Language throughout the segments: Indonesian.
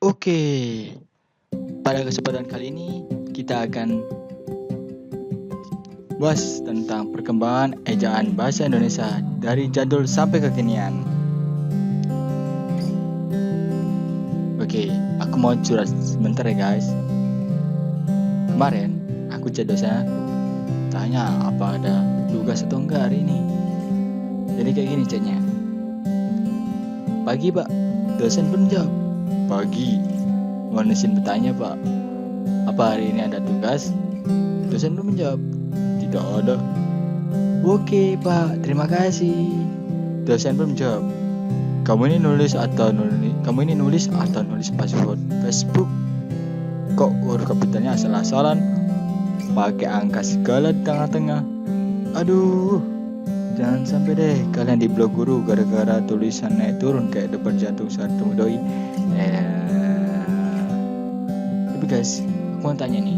Oke, pada kesempatan kali ini kita akan bahas tentang perkembangan ejaan bahasa Indonesia dari jadul sampai kekinian. Oke, aku mau curhat sebentar ya guys. Kemarin aku chat dosen aku, tanya apa ada tugas atau enggak hari ini. Jadi kayak gini chatnya. Pagi pak, dosen pun jawab. Pagi, manusia bertanya pak, apa hari ini ada tugas? Dosen pun menjawab, tidak ada. Oke pak, terima kasih. Dosen pun menjawab, kamu ini nulis atau nulis password Facebook? Kok huruf kapitalnya asal-asalan? Pakai angka segala di tengah-tengah. Aduh, jangan sampai deh kalian di blog guru gara-gara tulisan naik turun kayak debar jantung satu doi. Tapi guys, aku mau tanya nih,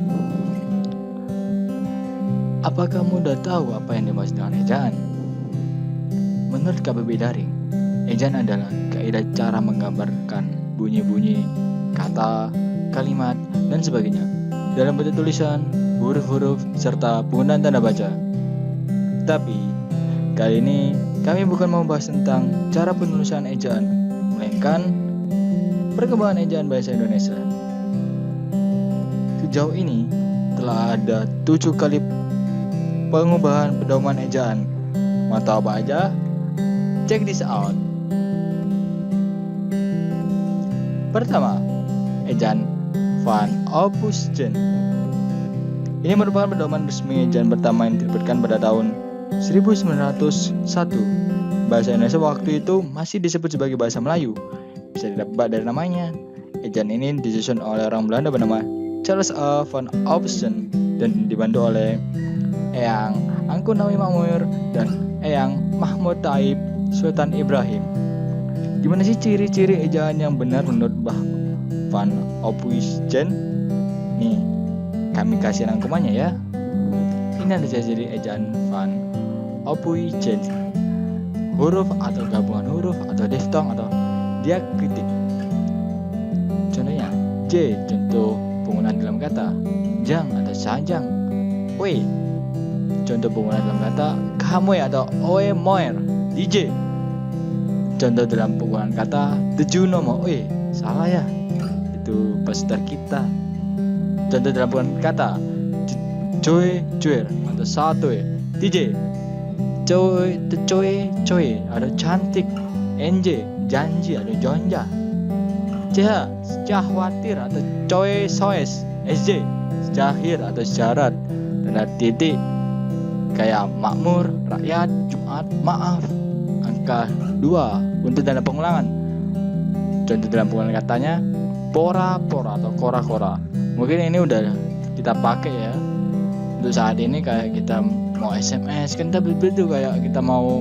apa kamu udah tahu apa yang dimaksud dengan ejaan? Menurut KBBI Daring, ejaan adalah kaidah cara menggambarkan bunyi-bunyi, kata, kalimat, dan sebagainya dalam bentuk tulisan, huruf-huruf, serta penggunaan tanda baca. Tapi, kali ini kami bukan mau bahas tentang cara penulisan ejaan, melainkan perkembangan ejaan bahasa Indonesia. Sejauh ini telah ada 7 kali pengubahan pedoman ejaan. Mau tahu apa aja? Check this out. Pertama, ejaan Van Ophuijsen. Ini merupakan pedoman resmi ejaan pertama yang diterbitkan pada tahun 1901. Bahasa Indonesia waktu itu masih disebut sebagai bahasa Melayu. Bisa didapat dari namanya. Ejaan ini disusun oleh orang Belanda bernama Charles A. Van Ophuijsen dan dibantu oleh Eyang Angku Nawi Makmur dan Eyang Mahmud Taib Sultan Ibrahim. Gimana sih ciri-ciri ejaan yang benar menurut Van Ophuijsen? Nih, kami kasih rangkumannya ya. Ini ada ciri ejaan Van Ophuijsen. Huruf atau gabungan huruf atau diftong atau diakritik. Contohnya, J contoh penggunaan dalam kata, jang atau sajang. W contoh penggunaan dalam kata, kamu atau oe moer. DJ contoh dalam penggunaan kata, deju nomo. Salah ya, itu peserta kita. Contoh dalam penggunaan kata, coy cuir atau satu ya. DJ coy ada cantik. NJ janji atau jonja. CH cahwatir atau coy soes. SJ jahir atau syarat. Dan ada titik kayak makmur, rakyat, Jumat, maaf. Angka 2 untuk tanda pengulangan. Contoh dalam penggunaan katanya, pora atau kora. Mungkin ini udah kita pakai ya untuk saat ini, kayak kita mau SMS kan kita beli tuh, kayak kita mau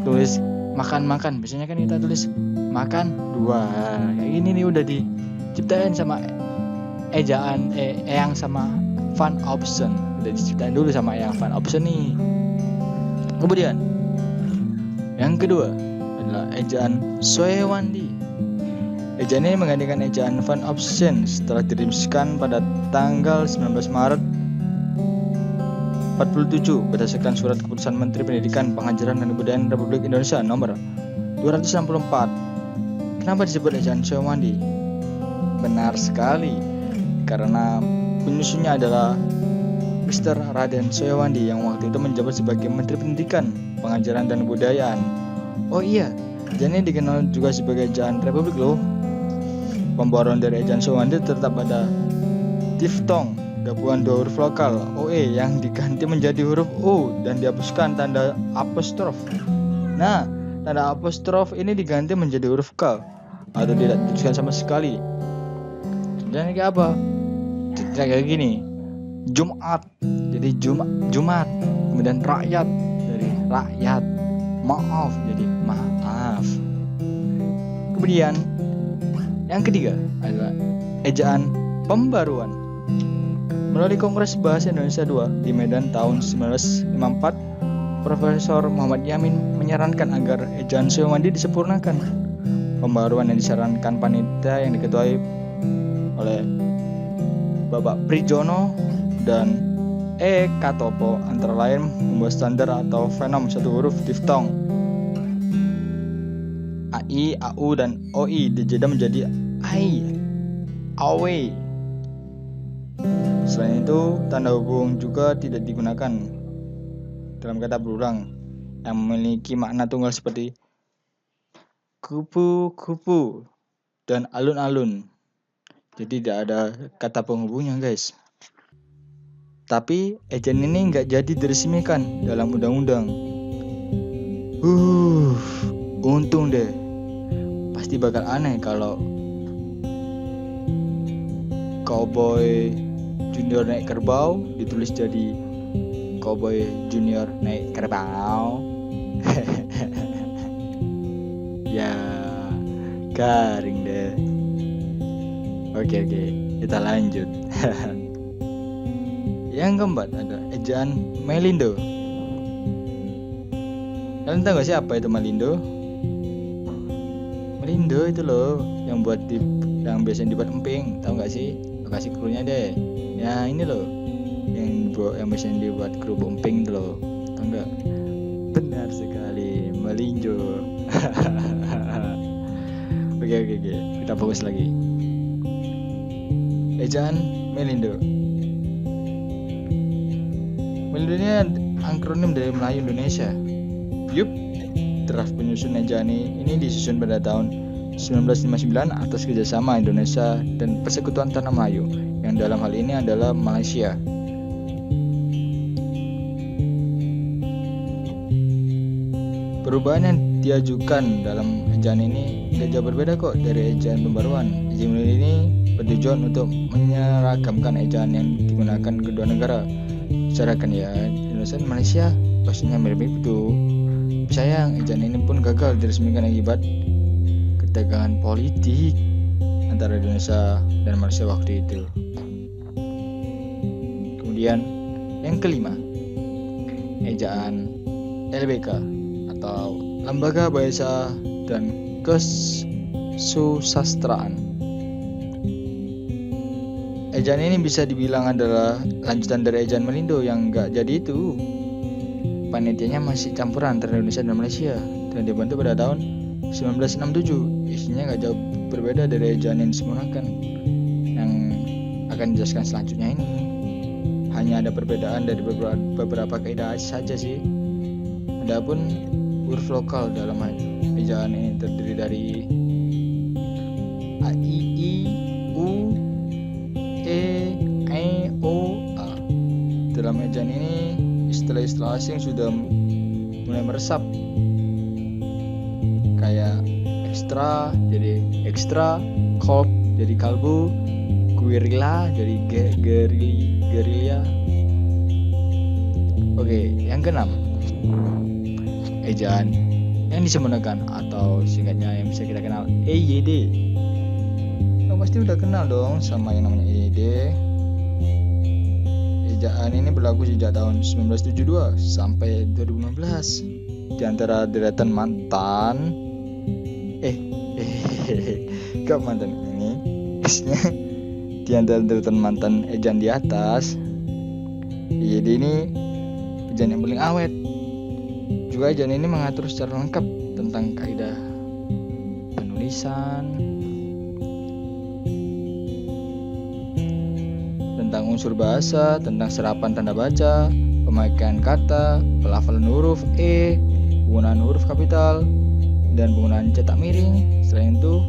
tulis makan. Biasanya kan kita tulis makan 2. Kayak gini nih udah diciptain sama ejaan Eyang sama Van Ophuijsen. Udah diciptain dulu sama Eyang Van Ophuijsen nih. Kemudian yang kedua adalah ejaan Soewandi. Ejaan ini menggantikan ejaan Van Ophuijsen setelah dirumuskan pada tanggal 19 Maret 47 berdasarkan surat keputusan Menteri Pendidikan, Pengajaran dan Kebudayaan Republik Indonesia nomor 264. Kenapa disebut ejaan Soewandi? Benar sekali, karena penyusunnya adalah Mr. Raden Soewandi yang waktu itu menjabat sebagai Menteri Pendidikan, Pengajaran dan Kebudayaan. Oh iya, ejaan ini dikenal juga sebagai ejaan Republik loh. Pembaruan dari ejaan Soewandi terletak pada diftong, gabungan 2 huruf lokal OE yang diganti menjadi huruf O dan dihapuskan tanda apostrof. Nah, tanda apostrof ini diganti menjadi huruf K atau tidak dituliskan sama sekali. Dan kayak apa? Kayak gini. Jumat jadi Jumat. Kemudian rakyat dari rakyat. Maaf jadi maaf. Kemudian yang ketiga adalah ejaan pembaruan. Melalui Kongres Bahasa Indonesia II di Medan tahun 1954, Profesor Muhammad Yamin menyarankan agar ejaan Soewandi disempurnakan. Pembaruan yang disarankan panitia yang diketuai oleh Bapak Prijono dan Katopo, antara lain membuat standar atau fenom satu huruf diftong AI, AU, dan OI dijeda menjadi AI, AWE. Selain itu, tanda hubung juga tidak digunakan dalam kata berulang yang memiliki makna tunggal seperti kupu-kupu dan alun-alun. Jadi tidak ada kata penghubungnya, guys. Tapi ejaan ini nggak jadi diresmikan dalam undang-undang. Untung deh. Pasti bakal aneh kalau Cowboy Junior naik kerbau ditulis jadi Cowboy Junior naik kerbau. Ya, garing deh. Oke, kita lanjut. Yang keempat ada ejaan Melindo. Kalian tahu gak sih apa itu Melindo? Melindo itu loh yang biasanya dibuat emping, tahu gak sih? Kasih krunya deh. Ya ini loh, yang biasanya dibuat kru emping itu loh, tahu gak? Benar sekali, Melindo. Oke, kita fokus lagi. Ejaan Melindo. Melindo ini akronim dari Melayu Indonesia. Draft penyusun ejaan ini disusun pada tahun 1959 atas kerjasama Indonesia dan Persekutuan Tanah Melayu, yang dalam hal ini adalah Malaysia. Perubahan yang diajukan dalam ejaan ini tidak jauh berbeda kok dari ejaan pembaruan. Ejaan ini bertujuan untuk menyeragamkan ejaan yang digunakan kedua negara. Secara kan ya, Indonesia dan Malaysia pastinya mirip-mirip tuh. Sayang, ejaan ini pun gagal diresmikan akibat ketegangan politik antara Indonesia dan Malaysia waktu itu. Kemudian yang kelima, ejaan LBK atau Lembaga Bahasa dan Kesusastraan. Ejaan ini bisa dibilang adalah lanjutan dari ejaan Melindo yang nggak jadi itu. Panitianya masih campuran antara Indonesia dan Malaysia dan dibentuk pada tahun 1967. Isinya nggak jauh berbeda dari ejaan yang disempurnakan yang akan dijelaskan selanjutnya ini. Hanya ada perbedaan dari beberapa kaidah saja sih. Adapun huruf lokal dalam ejaan ini terdiri dari A, I, U, E, O, A. Dalam ejaan ini istilah-istilah asing sudah mulai meresap, kayak ekstra jadi ekstra, kolb jadi kalbu, guerilla jadi gerilya. Oke, yang keenam, ejaan yang disempurnakan atau singkatnya yang bisa kita kenal EYD. Kamu pasti udah kenal dong sama yang namanya EYD. Ejaan ini berlaku sejak tahun 1972 sampai 2015. Di antara deretan mantan gak mantan ini di antara deretan mantan ejaan di atas, jadi ini ejaan yang paling awet. Juga ejaan ini mengatur secara lengkap tentang kaidah penulisan, tentang unsur bahasa, tentang serapan tanda baca, pemakaian kata, pelafalan huruf E, penggunaan huruf kapital, dan penggunaan cetak miring. Selain itu,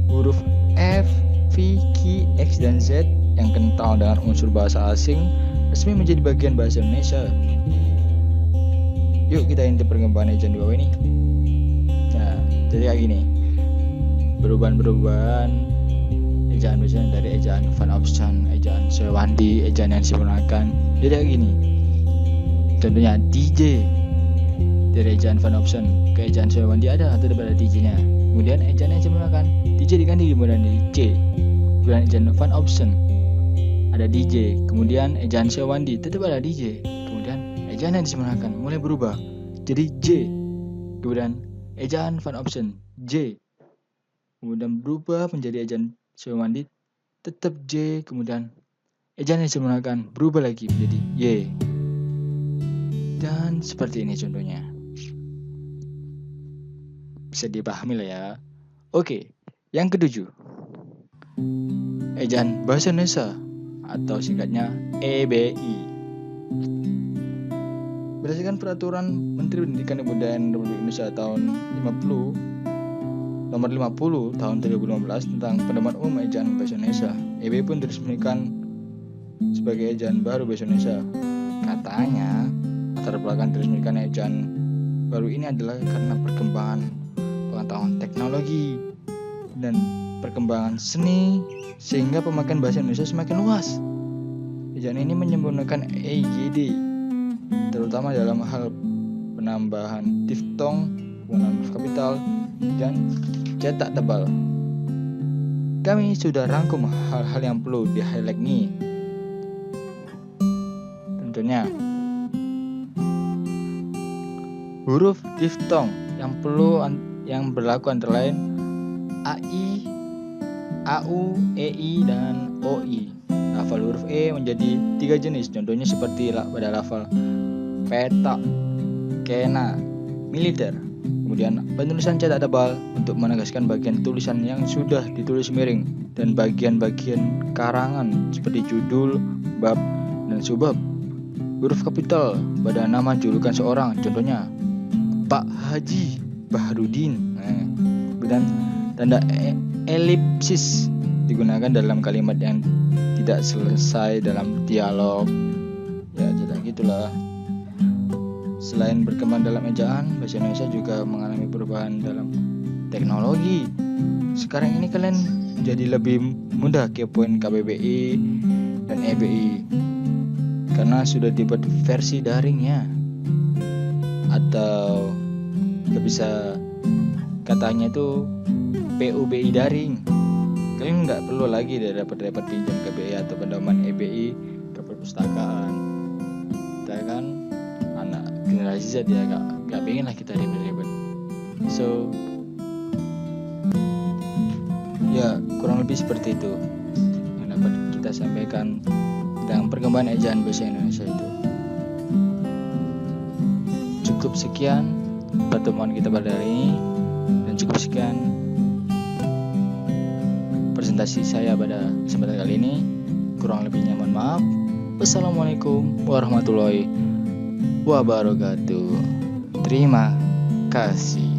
huruf F, V, Q, X, dan Z yang kental dengan unsur bahasa asing resmi menjadi bagian bahasa Indonesia. Yuk kita intip perkembangan ejaan di bawah ini. Nah, jadi kayak gini. Perubahan ejaan biasanya dari ejaan Van Opstan, ejaan Syewandi, ejaan yang disempurnakan. Jadi kayak gini. Contohnya DJ. Dari ejaan Van Opstan ke ejaan Syewandi ada atau pada DJ-nya. Kemudian ejaan yang disempurnakan, DJ diganti kemudian di C. Kemudian ejaan Van Opstan ada DJ. Kemudian ejaan Syewandi tetap ada DJ. Kemudian ejaan yang disempurnakan mulai berubah jadi J. Kemudian ejaan Van Opstan J. Kemudian berubah menjadi ejaan Syawandi tetap J, kemudian ejaan yang digunakan berubah lagi menjadi Y. Dan seperti ini contohnya. Bisa dipahami lah ya. Oke, yang ketujuh. Ejaan Bahasa Indonesia atau singkatnya EBI. Berdasarkan Peraturan Menteri Pendidikan dan Kebudayaan Republik Indonesia tahun 50 Nomor 50 tahun 2015 tentang Pedoman Umum Ejaan Bahasa Indonesia, EBI pun diresmikan sebagai ejaan baru Bahasa Indonesia. Katanya, latar belakang diresmikan ejaan baru ini adalah karena perkembangan pengetahuan teknologi dan perkembangan seni sehingga pemakaian bahasa Indonesia semakin luas. Ejaan ini menyempurnakan EYD, terutama dalam hal penambahan diftong, penggunaan huruf kapital, dan cetak tebal. Kami sudah rangkum hal-hal yang perlu di-highlight nih. Tentunya huruf diftong yang berlaku antara lain AI, AU, EI, dan OI. Lafal huruf E menjadi 3 jenis, contohnya seperti pada lafal peta, kena, militer. Kemudian penulisan cetak tebal untuk menegaskan bagian tulisan yang sudah ditulis miring dan bagian-bagian karangan seperti judul, bab, dan subbab. Huruf kapital pada nama julukan seorang, contohnya Pak Haji Baharudin. Dan tanda elipsis digunakan dalam kalimat yang tidak selesai dalam dialog. Ya, jadi gitulah. Selain berkembang dalam ejaan, bahasa Indonesia juga mengalami perubahan dalam teknologi. Sekarang ini kalian jadi lebih mudah kepoin KBBI dan EBI karena sudah dibuat versi daringnya. Atau nggak bisa katanya itu PUBI daring. Kalian nggak perlu lagi dapat pinjam KBBI atau pedoman EBI ke perpustakaan. Kita kan anak generasi Z ya, gak pengen lah kita ribet-ribet. So ya kurang lebih seperti itu yang dapat kita sampaikan tentang perkembangan ejaan bahasa Indonesia itu. Cukup sekian pertemuan kita pada hari ini, dan cukup sekian presentasi saya pada kesempatan kali ini. Kurang lebihnya mohon maaf. Wassalamualaikum warahmatullahi wabarakatuh. Terima kasih.